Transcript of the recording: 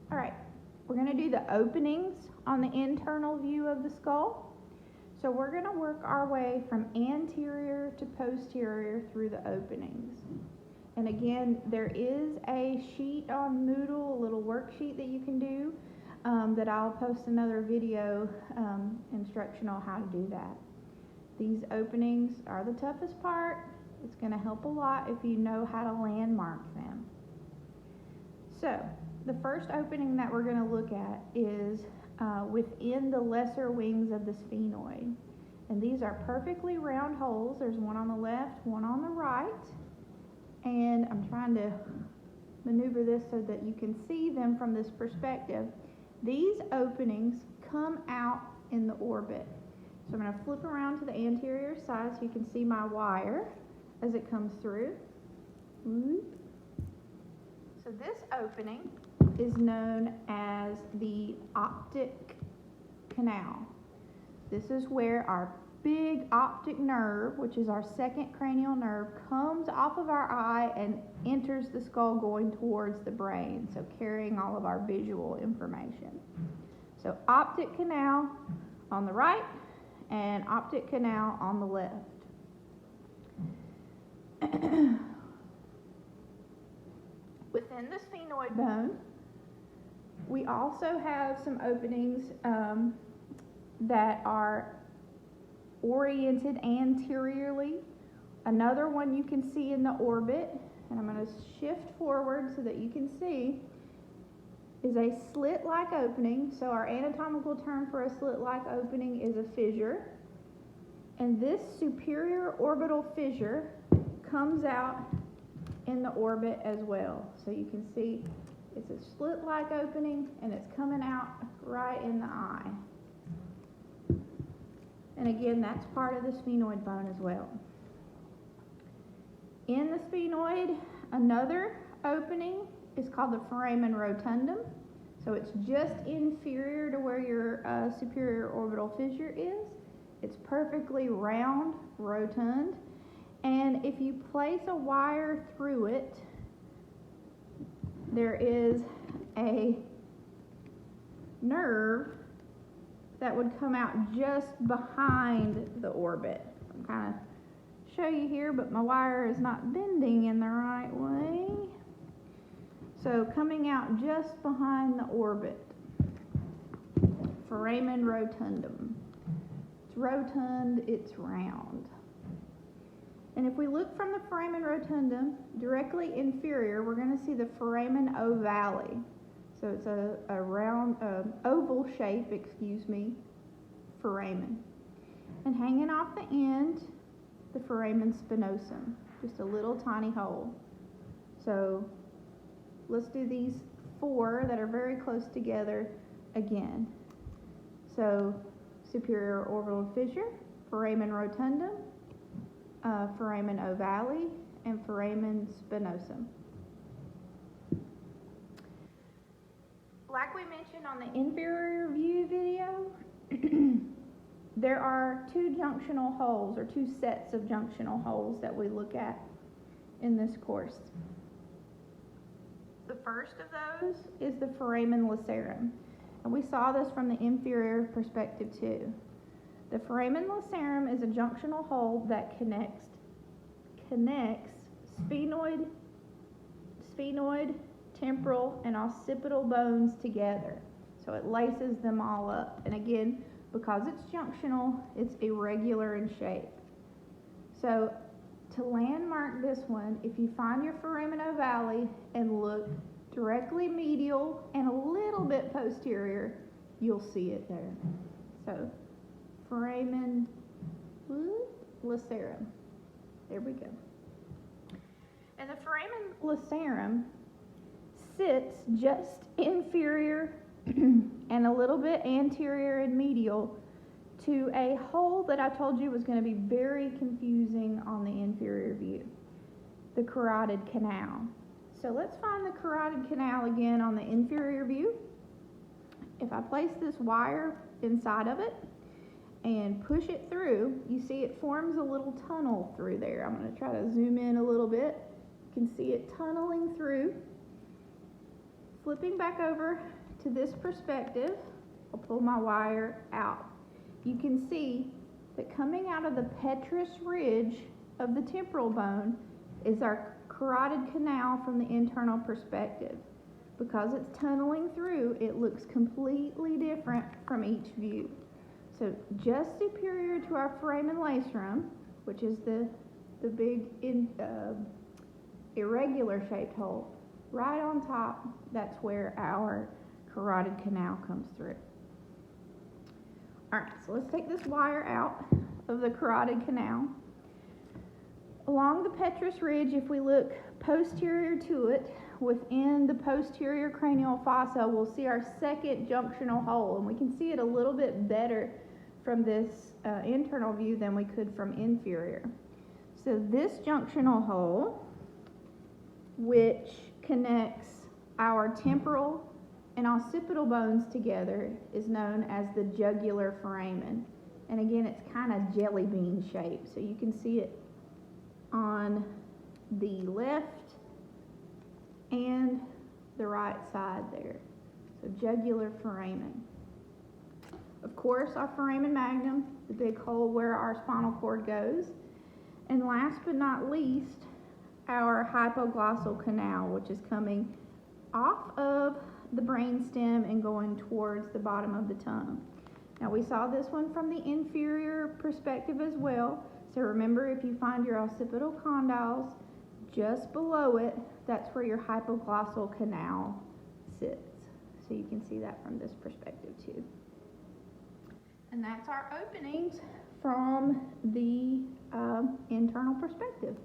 All right, we're going to do the openings on the internal view of the skull. So we're going to work our way from anterior to posterior through the openings. And again, there is a sheet on Moodle, a little worksheet that you can do that I'll post another video instruction on how to do that. These openings are the toughest part. It's going to help a lot if you know how to landmark them. So, the first opening that we're going to look at is within the lesser wings of the sphenoid. And these are perfectly round holes. There's one on the left, one on the right. And I'm trying to maneuver this so that you can see them from this perspective. These openings come out in the orbit. So I'm going to flip around to the anterior side so you can see my wire as it comes through. So this opening is known as the optic canal. This is where our big optic nerve, which is our second cranial nerve, comes off of our eye and enters the skull going towards the brain, so carrying all of our visual information. So optic canal on the right and optic canal on the left. Within the sphenoid bone, we also have some openings that are oriented anteriorly. Another one you can see in the orbit, and I'm going to shift forward so that you can see, is a slit-like opening. So our anatomical term for a slit-like opening is a fissure. And this superior orbital fissure comes out in the orbit as well. So you can see it's a slit-like opening and it's coming out right in the eye. And again, that's part of the sphenoid bone as well. In the sphenoid, another opening is called the foramen rotundum. So it's just inferior to where your superior orbital fissure is. It's perfectly round, rotund. And if you place a wire through it, there is a nerve that would come out just behind the orbit. I'm kind of show you here, but my wire is not bending in the right way. So coming out just behind the orbit, foramen rotundum. It's rotund, it's round. And if we look from the foramen rotundum, directly inferior, we're going to see the foramen ovale. So it's a round, oval shape, foramen. And hanging off the end, the foramen spinosum, just a little tiny hole. So let's do these four that are very close together again. So superior orbital fissure, foramen rotundum, foramen ovale, and foramen spinosum. Like we mentioned on the inferior view video, there are two junctional holes, or two sets of junctional holes that we look at in this course. The first of those is the foramen lacerum, and we saw this from the inferior perspective too. The foramen lacerum is a junctional hole that connects sphenoid, temporal, and occipital bones together. So it laces them all up. And again, because it's junctional, it's irregular in shape. So to landmark this one, if you find your foramen ovale and look directly medial and a little bit posterior, you'll see it there. So foramen lacerum. There we go. And the foramen lacerum sits just inferior and a little bit anterior and medial to a hole that I told you was going to be very confusing on the inferior view, the carotid canal. So let's find the carotid canal again on the inferior view. If I place this wire inside of it and push it through, you see it forms a little tunnel through there. I'm going to try to zoom in a little bit. You can see it tunneling through, flipping back over to this perspective, I'll pull my wire out. You can see that coming out of the petrous ridge of the temporal bone is our carotid canal from the internal perspective. Because it's tunneling through, it looks completely different from each view. So just superior to our foramen lacerum, which is the big irregular shaped hole, right on top, that's where our carotid canal comes through. All right, so let's take this wire out of the carotid canal. Along the petrous ridge, if we look posterior to it, within the posterior cranial fossa, we'll see our second junctional hole, and we can see it a little bit better from this internal view than we could from inferior. So this junctional hole, which connects our temporal and occipital bones together, is known as the jugular foramen. And again, it's kind of jelly bean shaped, so you can see it on the left and the right side there. So jugular foramen. Of course, our foramen magnum, the big hole where our spinal cord goes. And last but not least, our hypoglossal canal, which is coming off of the brainstem and going towards the bottom of the tongue. Now, we saw this one from the inferior perspective as well. So remember, if you find your occipital condyles just below it, that's where your hypoglossal canal sits. So you can see that from this perspective too. And that's our openings from the internal perspective.